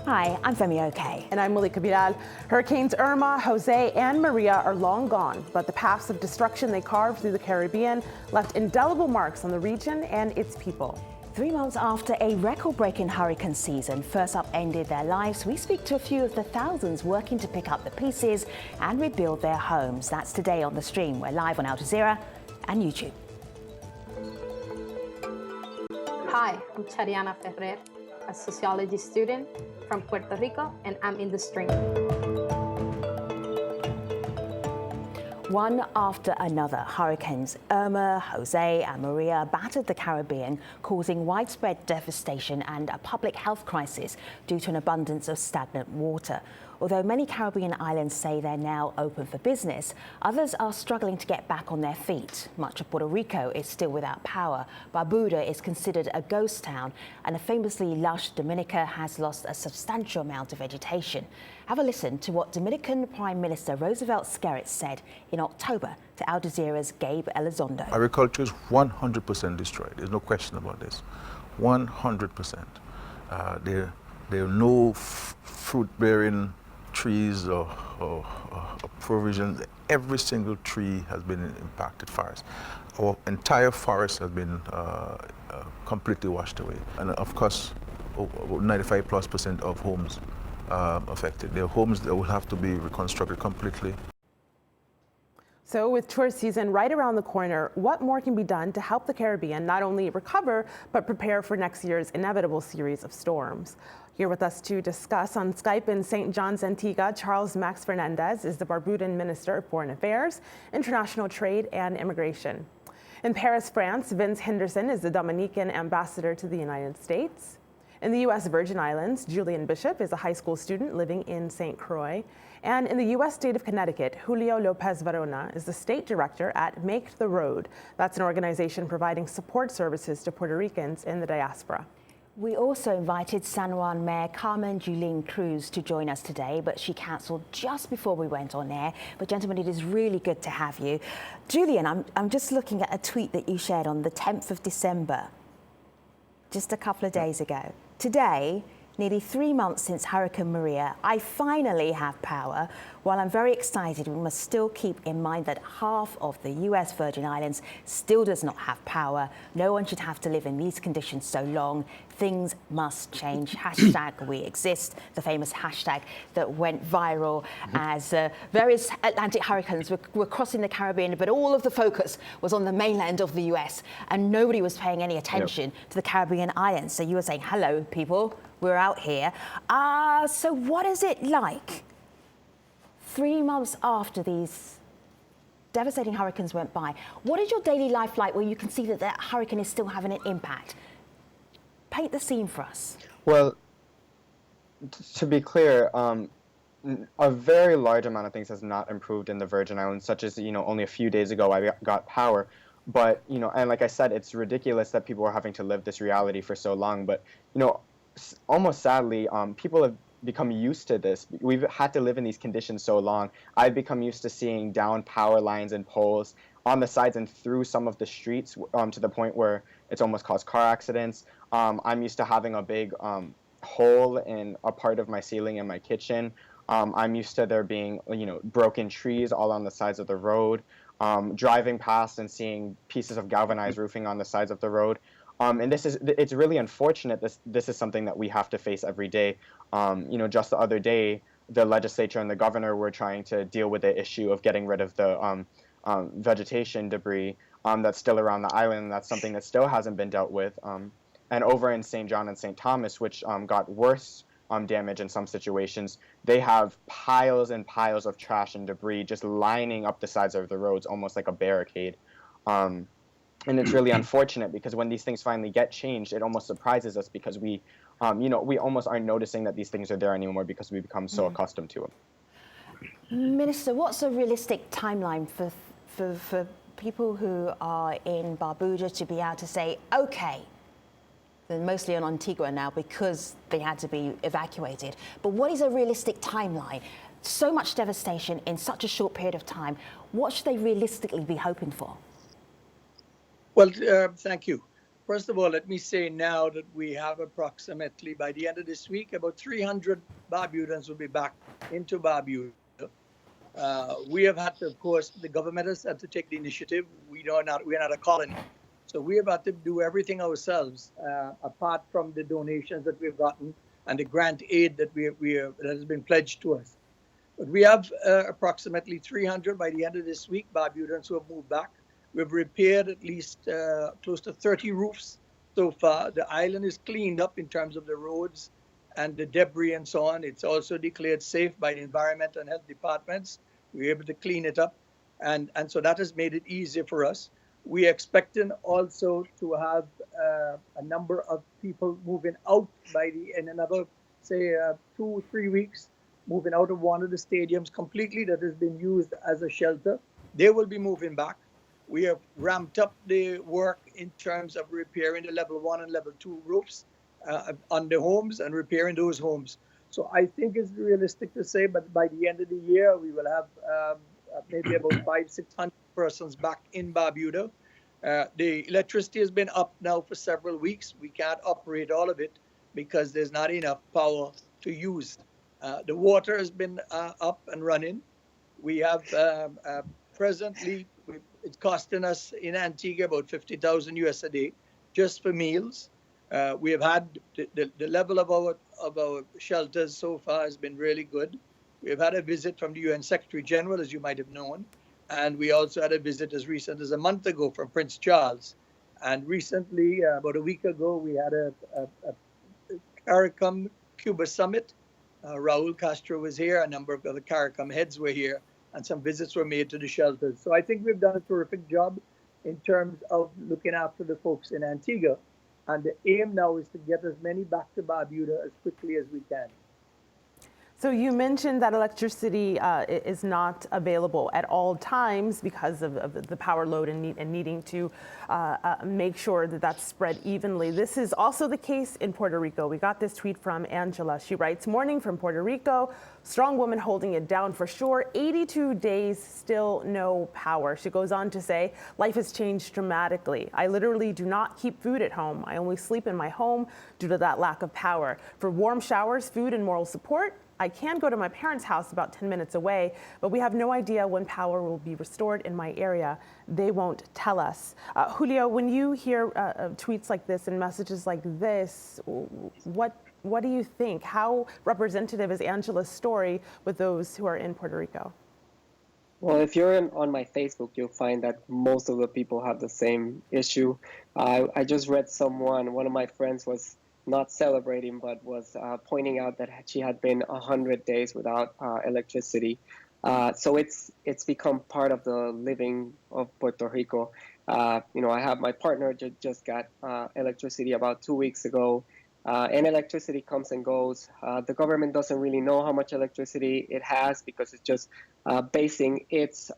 Hi, I'm Femi Oke. And I'm Malika Bilal. Hurricanes Irma, Jose, and Maria are long gone, but the paths of destruction they carved through the Caribbean left indelible marks on the region and its people. 3 months after a record-breaking hurricane season first upended their lives, we speak to a few of the thousands working to pick up the pieces and rebuild their homes. That's today on The Stream. We're live on Al Jazeera and YouTube. Hi, I'm Chariana Ferrer, a sociology student from Puerto Rico, and I'm in The Stream. One after another, hurricanes Irma, Jose, and Maria battered the Caribbean, causing widespread devastation and a public health crisis due to an abundance of stagnant water. Although many Caribbean islands say they're now open for business, others are struggling to get back on their feet. Much of Puerto Rico is still without power. Barbuda is considered a ghost town, and a famously lush Dominica has lost a substantial amount of vegetation. Have a listen to what Dominican Prime Minister Roosevelt Skerrit said in October to Al Jazeera's Gabe Elizondo. Agriculture is 100% destroyed. There's no question about this. 100%. There are no fruit-bearing trees or provisions. Every single tree has been impacted forest. Our entire forest has been completely washed away. And of course, 95+% of homes affected. There are homes that will have to be reconstructed completely. So with tourist season right around the corner, what more can be done to help the Caribbean not only recover, but prepare for next year's inevitable series of storms? Here with us to discuss on Skype in St. John's, Antigua, Charles Max Fernandez is the Barbudan Minister of Foreign Affairs, International Trade and Immigration. In Paris, France, Vince Henderson is the Dominican ambassador to the United States. In the U.S. Virgin Islands, Julian Bishop is a high school student living in St. Croix. And in the U.S. state of Connecticut, Julio Lopez Varona is the state director at Make the Road. That's an organization providing support services to Puerto Ricans in the diaspora. We also invited San Juan Mayor Carmen Julín Cruz to join us today, but she cancelled just before we went on air. But gentlemen, it is really good to have you. Julian, I'm just looking at a tweet that you shared on the 10th of December, just a couple of days ago. Today, nearly 3 months since Hurricane Maria, I finally have power. While I'm very excited, we must still keep in mind that half of the US Virgin Islands still does not have power. No one should have to live in these conditions so long. Things must change. Hashtag we exist, the famous hashtag that went viral as various Atlantic hurricanes were crossing the Caribbean, but all of the focus was on the mainland of the US and nobody was paying any attention to the Caribbean islands. So you were saying, hello, people, we're out here. So what is it like 3 months after these devastating hurricanes went by? What is your daily life like where you can see that that hurricane is still having an impact? Paint the scene for us. Well, to be clear, a very large amount of things has not improved in the Virgin Islands, such as, only a few days ago I got power. But, and like I said, it's ridiculous that people are having to live this reality for so long. But, almost sadly, people have become used to this. We've had to live in these conditions so long. I've become used to seeing down power lines and poles on the sides and through some of the streets to the point where it's almost caused car accidents. I'm used to having a big hole in a part of my ceiling in my kitchen. I'm used to there being, broken trees all on the sides of the road, driving past and seeing pieces of galvanized roofing on the sides of the road. And it's really unfortunate. This is something that we have to face every day. Just the other day, the legislature and the governor were trying to deal with the issue of getting rid of the vegetation debris that's still around the island. And that's something that still hasn't been dealt with. And over in St. John and St. Thomas, which got worse damage in some situations, they have piles and piles of trash and debris just lining up the sides of the roads, almost like a barricade. And it's really unfortunate because when these things finally get changed, it almost surprises us because we almost aren't noticing that these things are there anymore because we become so accustomed to them. Minister, what's a realistic timeline for people who are in Barbuda to be able to say, okay, they're mostly on Antigua now because they had to be evacuated, but what is a realistic timeline? So much devastation in such a short period of time. What should they realistically be hoping for? Well, thank you. First of all, let me say now that we have approximately, by the end of this week, about 300 Barbudans will be back into Barbuda. We have had to, of course, the government has had to take the initiative. We're not a colony. So we have had to do everything ourselves, apart from the donations that we've gotten and the grant aid that that has been pledged to us. But we have approximately 300 by the end of this week, Barbudans who have moved back. We've repaired at least close to 30 roofs so far. The island is cleaned up in terms of the roads and the debris and so on. It's also declared safe by the Environment and Health departments. We're able to clean it up. And so that has made it easier for us. We're expecting also to have a number of people moving out in another, say, 2 or 3 weeks, moving out of one of the stadiums completely that has been used as a shelter. They will be moving back. We have ramped up the work in terms of repairing the level 1 and level 2 roofs on the homes and repairing those homes. So I think it's realistic to say, but by the end of the year, we will have maybe about 500-600 persons back in Barbuda. The electricity has been up now for several weeks. We can't operate all of it because there's not enough power to use. The water has been up and running. We have presently, it's costing us in Antigua about 50,000 US a day just for meals. We have had the level of our shelters so far has been really good. We've had a visit from the UN Secretary General, as you might have known, and we also had a visit as recent as a month ago from Prince Charles. And recently, about a week ago, we had a CARICOM Cuba summit. Raul Castro was here, a number of other CARICOM heads were here, and some visits were made to the shelters. So I think we've done a terrific job in terms of looking after the folks in Antigua. And the aim now is to get as many back to Barbuda as quickly as we can. So you mentioned that electricity is not available at all times because of the power load and needing to make sure that that's spread evenly. This is also the case in Puerto Rico. We got this tweet from Angela. She writes, "Morning from Puerto Rico. Strong woman holding it down for sure. 82 days, still no power." She goes on to say, "Life has changed dramatically. I literally do not keep food at home. I only sleep in my home due to that lack of power. For warm showers, food, and moral support, I can go to my parents' house about 10 minutes away, but we have no idea when power will be restored in my area. They won't tell us." Julio, when you hear tweets like this and messages like this, what do you think? How representative is Angela's story with those who are in Puerto Rico? Well, if you're on my Facebook, you'll find that most of the people have the same issue. I just read one of my friends was not celebrating, but was pointing out that she had been 100 days without electricity. So it's become part of the living of Puerto Rico. I have my partner just got electricity about 2 weeks ago, and electricity comes and goes. The government doesn't really know how much electricity it has because it's just basing its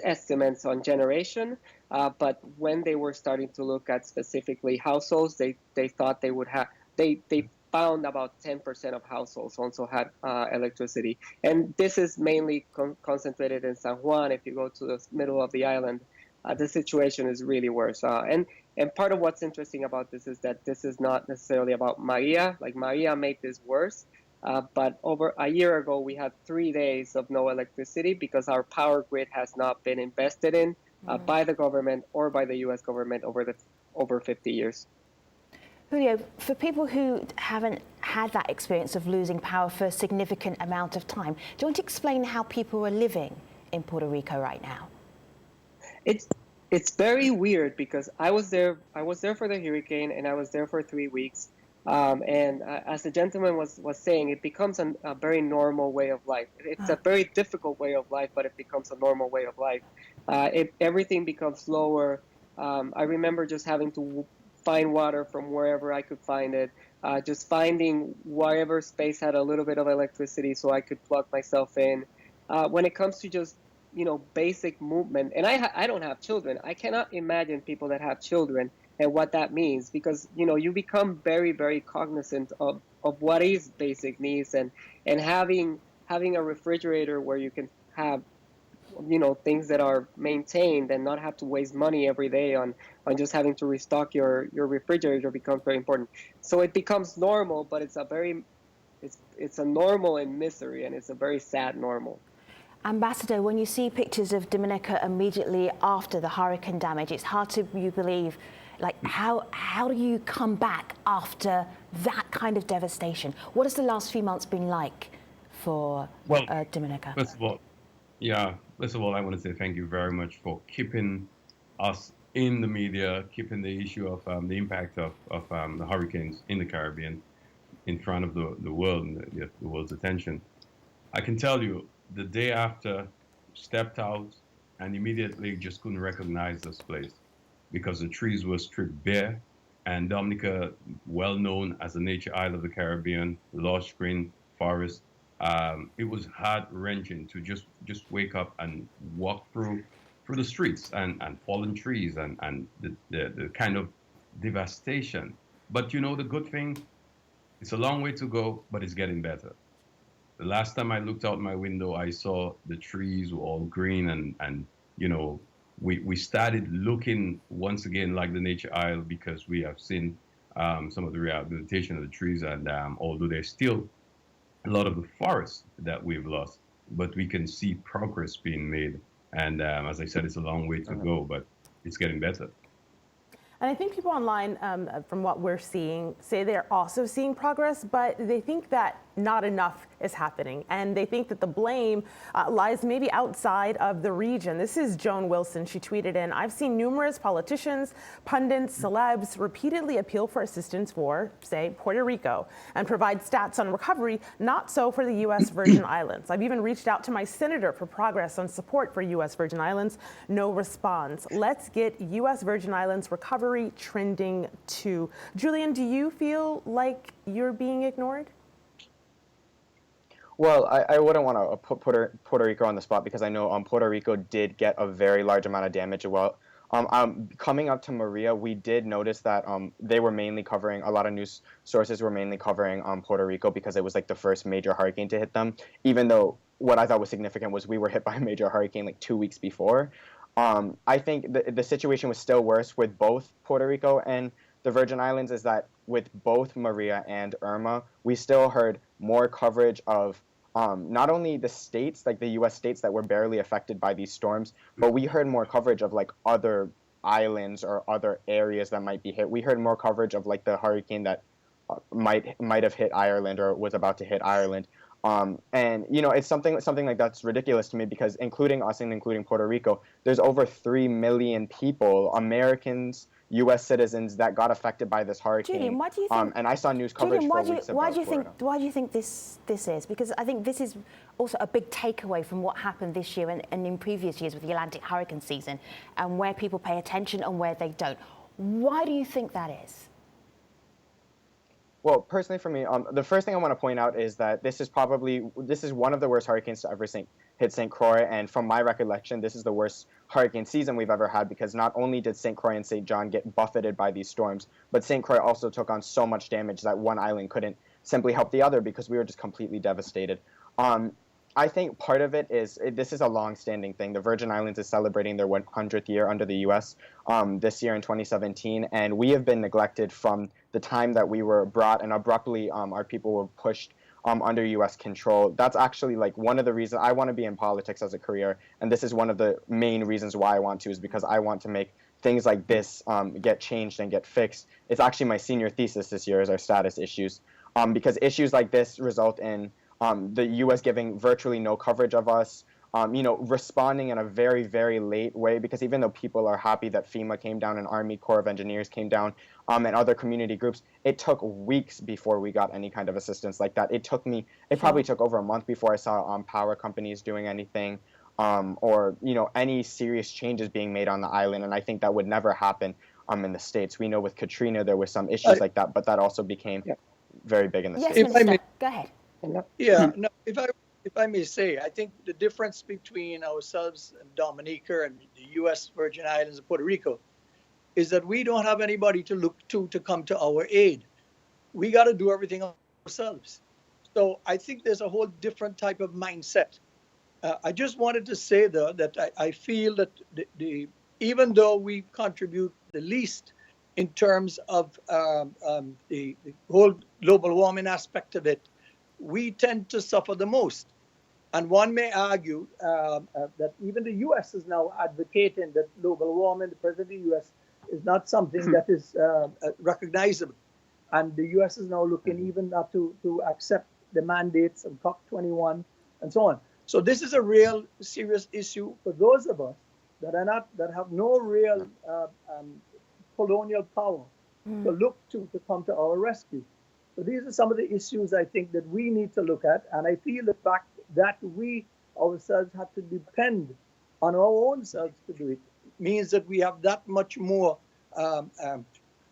estimates on generation. But when they were starting to look at specifically households, they thought they would have, they found about 10% of households also had electricity. And this is mainly concentrated in San Juan. If you go to the middle of the island, the situation is really worse. And part of what's interesting about this is that this is not necessarily about Maria. Like Maria made this worse. But over a year ago, we had 3 days of no electricity because our power grid has not been invested in by the government or by the U.S. government over 50 years. Julio, for people who haven't had that experience of losing power for a significant amount of time, do you want to explain how people are living in Puerto Rico right now? It's very weird because I was there for the hurricane and I was there for 3 weeks. And as the gentleman was saying, it becomes a very normal way of life. It's a very difficult way of life, but it becomes a normal way of life. Everything becomes slower. I remember just having to find water from wherever I could find it, just finding whatever space had a little bit of electricity so I could plug myself in. When it comes to just basic movement, and I don't have children. I cannot imagine people that have children and what that means, because you become very, very cognizant of what is basic needs, and having a refrigerator where you can have things that are maintained and not have to waste money every day on just having to restock your refrigerator becomes very important. So it becomes normal, but it's a normal in misery, and it's a very sad normal. Ambassador, when you see pictures of Dominica immediately after the hurricane damage, it's hard to believe, like, how do you come back after that kind of devastation? What has the last few months been like for Dominica? First of all, I want to say thank you very much for keeping us in the media, keeping the issue of the impact of the hurricanes in the Caribbean in front of the world and the world's attention. I can tell you, the day after, stepped out and immediately just couldn't recognize this place because the trees were stripped bare, and Dominica, well known as a nature isle of the Caribbean, lush green forest. It was heart-wrenching to just wake up and walk through the streets and fallen trees and the kind of devastation. But the good thing, it's a long way to go, but it's getting better. The last time I looked out my window, I saw the trees were all green, and we started looking once again like the nature isle because we have seen some of the rehabilitation of the trees, and although there's still a lot of the forest that we've lost, but we can see progress being made. And as I said, it's a long way to go, but it's getting better. And I think people online, from what we're seeing, say they're also seeing progress, but they think that not enough is happening. And they think that the blame lies maybe outside of the region. This is Joan Wilson. She tweeted in, "I've seen numerous politicians, pundits, celebs repeatedly appeal for assistance for, say, Puerto Rico and provide stats on recovery, not so for the U.S. Virgin Islands. I've even reached out to my senator for progress on support for U.S. Virgin Islands. No response. Let's get U.S. Virgin Islands recovery trending too." Julian, do you feel like you're being ignored? Well, I wouldn't want to put Puerto Rico on the spot because I know Puerto Rico did get a very large amount of damage. Well, coming up to Maria, we did notice that they were mainly covering, a lot of news sources were mainly covering Puerto Rico because it was like the first major hurricane to hit them, even though what I thought was significant was we were hit by a major hurricane like 2 weeks before. I think the situation was still worse with both Puerto Rico and the Virgin Islands, is that with both Maria and Irma, we still heard more coverage of not only the states, like the U.S. states that were barely affected by these storms, but we heard more coverage of like other islands or other areas that might be hit. We heard more coverage of like the hurricane that might have hit Ireland or was about to hit Ireland. And it's something like that's ridiculous to me because including us and including Puerto Rico, there's over 3 million people, Americans, U.S. citizens, that got affected by this hurricane. Julian, why do you think? And I saw news coverage Julian, for weeks about Florida. Why do you think this is? Because I think this is also a big takeaway from what happened this year and in previous years with the Atlantic hurricane season, and where people pay attention and where they don't. Why do you think that is? Well, personally for me, the first thing I want to point out is that this is one of the worst hurricanes to ever hit St. Croix, and from my recollection, this is the worst hurricane season we've ever had because not only did St. Croix and St. John get buffeted by these storms, but St. Croix also took on so much damage that one island couldn't simply help the other because we were just completely devastated. I think part of it is, this is a long-standing thing. The Virgin Islands is celebrating their 100th year under the U.S. This year in 2017, and we have been neglected from the time that we were brought, and abruptly our people were pushed under U.S. control. That's actually like one of the reasons I want to be in politics as a career, and this is one of the main reasons why I want to, is because I want to make things like this get changed and get fixed. It's actually my senior thesis this year is our status issues, because issues like this result in the U.S. giving virtually no coverage of us, responding in a very, very late way, because even though people are happy that FEMA came down and Army Corps of Engineers came down and other community groups, it took weeks before we got any kind of assistance like that. It probably took over a month before I saw power companies doing anything or, any serious changes being made on the island. And I think that would never happen in the States. We know with Katrina there were some issues like that, but that also became very big in the States. Yes, Minister, go ahead. Yeah, no, if I may say, I think the difference between ourselves and Dominica and the U.S. Virgin Islands and Puerto Rico is that we don't have anybody to look to come to our aid. We got to do everything ourselves. So I think there's a whole different type of mindset I just wanted to say, though, that I feel that even though we contribute the least in terms of the whole global warming aspect of it, we tend to suffer the most. And one may argue that even the U.S. is now advocating that global warming, the president of the U.S., is not something that is recognizable. And the U.S. is now looking even not to accept the mandates of COP21 and so on. So this is a real serious issue for those of us that have no real colonial power to look to come to our rescue. So these are some of the issues I think that we need to look at. And I feel the fact that we ourselves have to depend on our own selves to do it means that we have that much more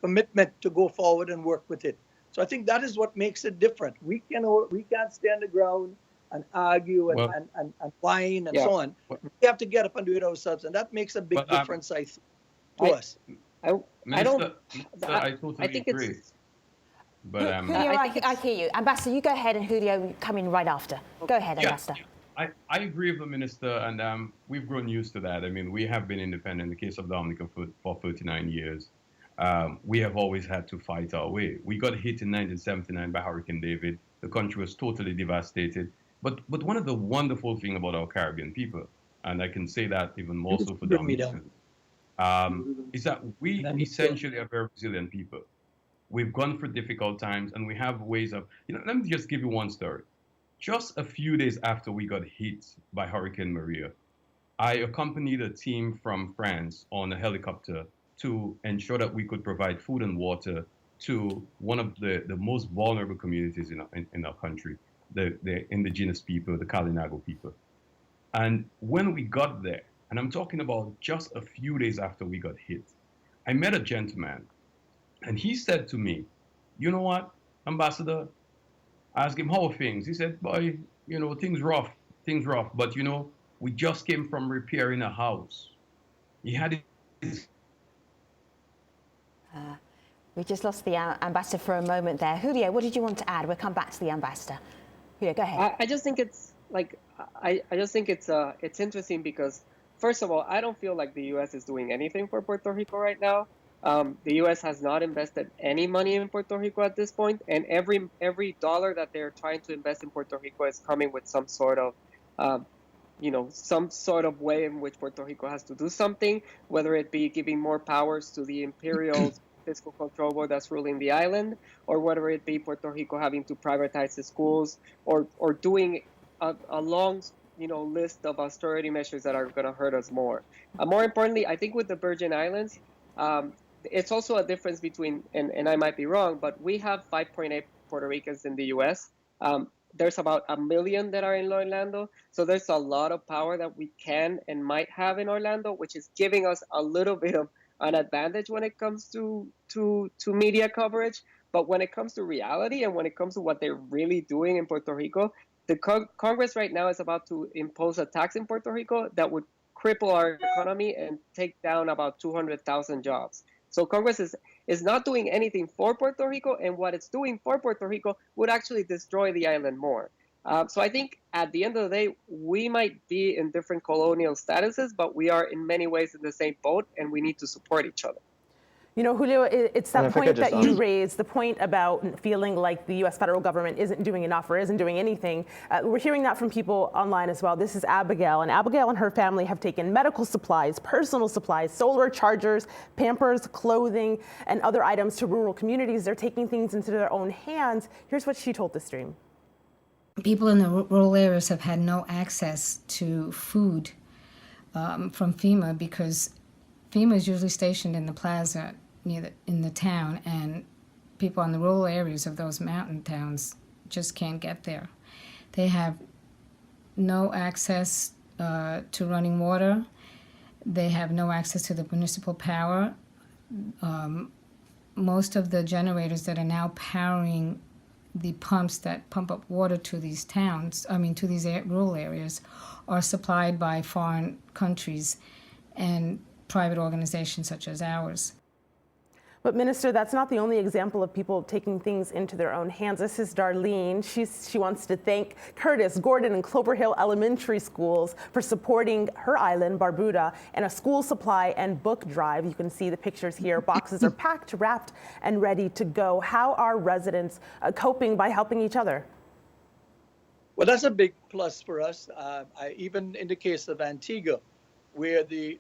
commitment to go forward and work with it. So I think that is what makes it different. We can't stay on the ground and argue and whine and so on. We have to get up and do it ourselves, and that makes a big difference, I think, to us. I totally think agree. it's. But Julio, I hear you. Ambassador, you go ahead, and Julio, come in right after. Go ahead, Ambassador. I agree with the minister, and we've grown used to that. I mean, we have been independent. In the case of Dominica for 39 years, we have always had to fight our way. We got hit in 1979 by Hurricane David. The country was totally devastated. But one of the wonderful things about our Caribbean people, and I can say that even more so for Dominicans, is that we essentially are very resilient people. We've gone through difficult times, and we have ways of, let me just give you one story. Just a few days after we got hit by Hurricane Maria, I accompanied a team from France on a helicopter to ensure that we could provide food and water to one of the most vulnerable communities in our country, the indigenous people, the Kalinago people. And when we got there, and I'm talking about just a few days after we got hit, I met a gentleman, and he said to me, "You know what, Ambassador?" I asked him, "How are things?" He said, "Boy, things rough, but we just came from repairing a house." He had his... We just lost the ambassador for a moment there. Julio, what did you want to add? We'll come back to the ambassador. Julio, go ahead. I just think it's it's interesting because, first of all, I don't feel like the U.S. is doing anything for Puerto Rico right now. The U.S. has not invested any money in Puerto Rico at this point, and every dollar that they're trying to invest in Puerto Rico is coming with some sort of, some sort of way in which Puerto Rico has to do something, whether it be giving more powers to the imperial fiscal control board that's ruling the island, or whether it be Puerto Rico having to privatize the schools, or doing a long list of austerity measures that are going to hurt us more. More importantly, I think with the Virgin Islands, it's also a difference between, and I might be wrong, but we have 5.8 Puerto Ricans in the U.S. There's about 1 million that are in Orlando. So there's a lot of power that we can and might have in Orlando, which is giving us a little bit of an advantage when it comes to media coverage. But when it comes to reality and when it comes to what they're really doing in Puerto Rico, the Congress right now is about to impose a tax in Puerto Rico that would cripple our economy and take down about 200,000 jobs. So Congress is not doing anything for Puerto Rico, and what it's doing for Puerto Rico would actually destroy the island more. So I think at the end of the day, we might be in different colonial statuses, but we are in many ways in the same boat, and we need to support each other. Julio, it's that point that you raised, the point about feeling like the U.S. federal government isn't doing enough or isn't doing anything. We're hearing that from people online as well. This is Abigail, and Abigail and her family have taken medical supplies, personal supplies, solar chargers, Pampers, clothing, and other items to rural communities. They're taking things into their own hands. Here's what she told the stream. People in the rural areas have had no access to food from FEMA because FEMA is usually stationed in the plaza in the town, and people in the rural areas of those mountain towns just can't get there. They have no access to running water. They have no access to the municipal power. Most of the generators that are now powering the pumps that pump up water to these towns, to these rural areas, are supplied by foreign countries and private organizations such as ours. But Minister, that's not the only example of people taking things into their own hands. This is Darlene. She wants to thank Curtis, Gordon, and Clover Hill Elementary Schools for supporting her island, Barbuda, and a school supply and book drive. You can see the pictures here. Boxes are packed, wrapped, and ready to go. How are residents coping by helping each other? Well, that's a big plus for us. Even in the case of Antigua, where the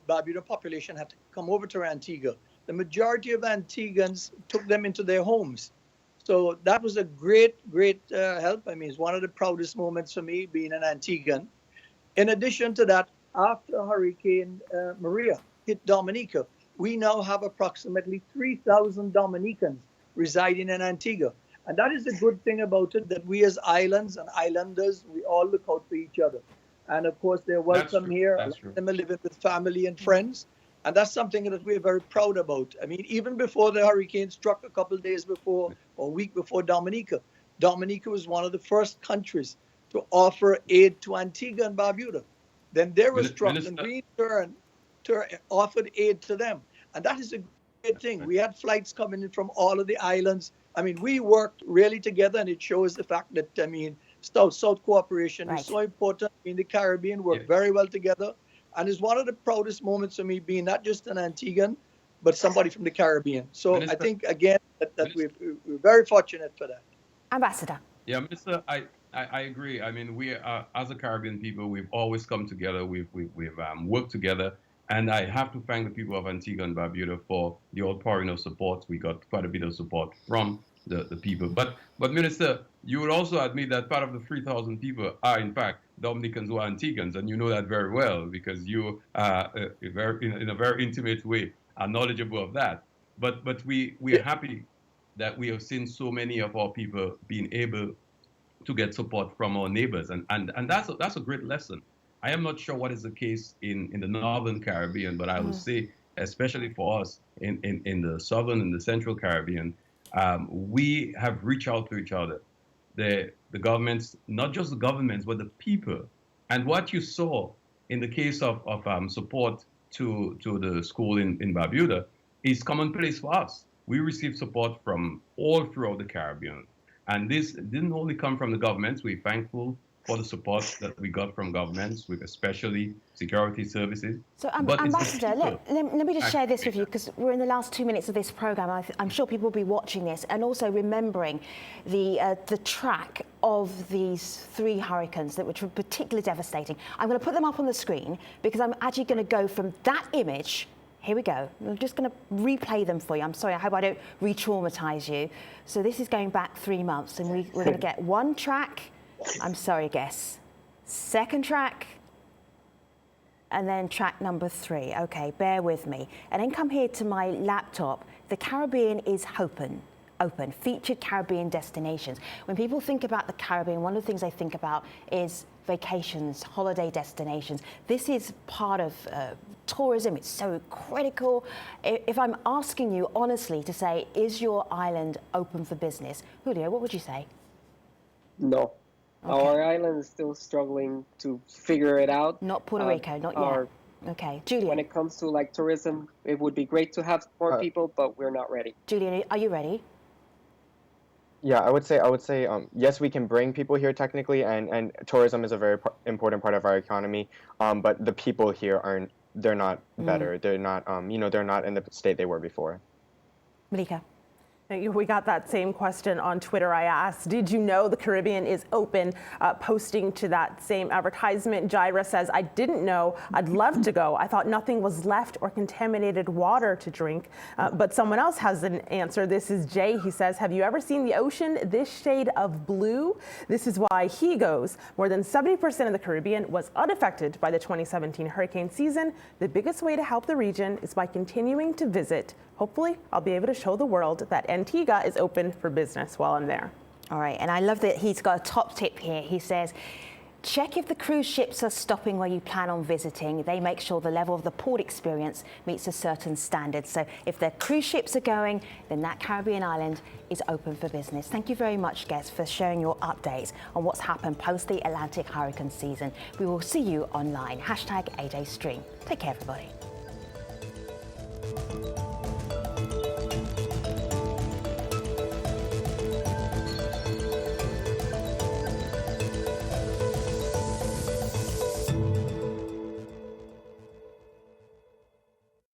Barbuda population had to come over to Antigua, the majority of Antiguans took them into their homes. So that was a great help. I mean, it's one of the proudest moments for me being an Antiguan. In addition to that, after Hurricane Maria hit Dominica, we now have approximately 3,000 Dominicans residing in Antigua. And that is the good thing about it, that we as islands and islanders, we all look out for each other. And of course, they're welcome here. A lot of them are living with family and friends. And that's something that we're very proud about. I mean, even before the hurricane struck a couple of days before or a week before Dominica, Dominica was one of the first countries to offer aid to Antigua and Barbuda. Then they were struck, and we in turn offered aid to them. And that is a great thing. We had flights coming in from all of the islands. I mean, we worked really together, and it shows the fact that, I mean, South cooperation is so important in the Caribbean, work very well together. And it's one of the proudest moments for me being not just an Antiguan, but somebody from the Caribbean. So Minister, I think, again, that we're very fortunate for that. Ambassador. Yeah, Minister, I agree. I mean, we are, as a Caribbean people, we've always come together. We've worked together. And I have to thank the people of Antigua and Barbuda for the outpouring of support. We got quite a bit of support from the people. But Minister, you would also admit that part of the 3,000 people are, in fact, Dominicans who are Antiguans, and you know that very well because you, in a very intimate way, are knowledgeable of that. But we are happy that we have seen so many of our people being able to get support from our neighbors, and that's a great lesson. I am not sure what is the case in the Northern Caribbean, but I will say, especially for us in the Southern and the Central Caribbean, we have reached out to each other. The governments, not just the governments, but the people. And what you saw in the case of support to the school in Barbuda is commonplace for us. We received support from all throughout the Caribbean. And this didn't only come from the governments. We're thankful for the support that we got from governments, with especially security services. So, Ambassador, let me just share this with you, because we're in the last 2 minutes of this program. I'm sure people will be watching this and also remembering the track of these 3 hurricanes which were particularly devastating. I'm going to put them up on the screen because I'm actually going to go from that image. Here we go. I'm just going to replay them for you. I'm sorry, I hope I don't re-traumatize you. So this is going back 3 months, and we're going to get one track. I'm sorry, guess. Second track, and then track number 3. Okay, bear with me. And then come here to my laptop. The Caribbean is open, featured Caribbean destinations. When people think about the Caribbean, one of the things they think about is vacations, holiday destinations. This is part of tourism. It's so critical. If I'm asking you honestly to say, is your island open for business? Julio, what would you say? No. Okay. Our island is still struggling to figure it out. Not Puerto Rico, not yet. Okay, Julian. When it comes to like tourism, it would be great to have more people, but we're not ready. Julian, are you ready? Yeah, I would say, yes, we can bring people here technically, and tourism is a very important part of our economy. But the people here they're not better. They're not, they're not in the state they were before. Malika. We got that same question on Twitter. I asked, did you know the Caribbean is open? Posting to that same advertisement, Jaira says, I didn't know. I'd love to go. I thought nothing was left or contaminated water to drink. But someone else has an answer. This is Jay. He says, have you ever seen the ocean this shade of blue? This is why he goes. More than 70% of the Caribbean was unaffected by the 2017 hurricane season. The biggest way to help the region is by continuing to visit. Hopefully, I'll be able to show the world that Antigua is open for business while I'm there. All right, and I love that he's got a top tip here. He says, check if the cruise ships are stopping where you plan on visiting. They make sure the level of the port experience meets a certain standard. So if the cruise ships are going, then that Caribbean island is open for business. Thank you very much, guests, for sharing your updates on what's happened post the Atlantic hurricane season. We will see you online. #AJStream. Take care, everybody.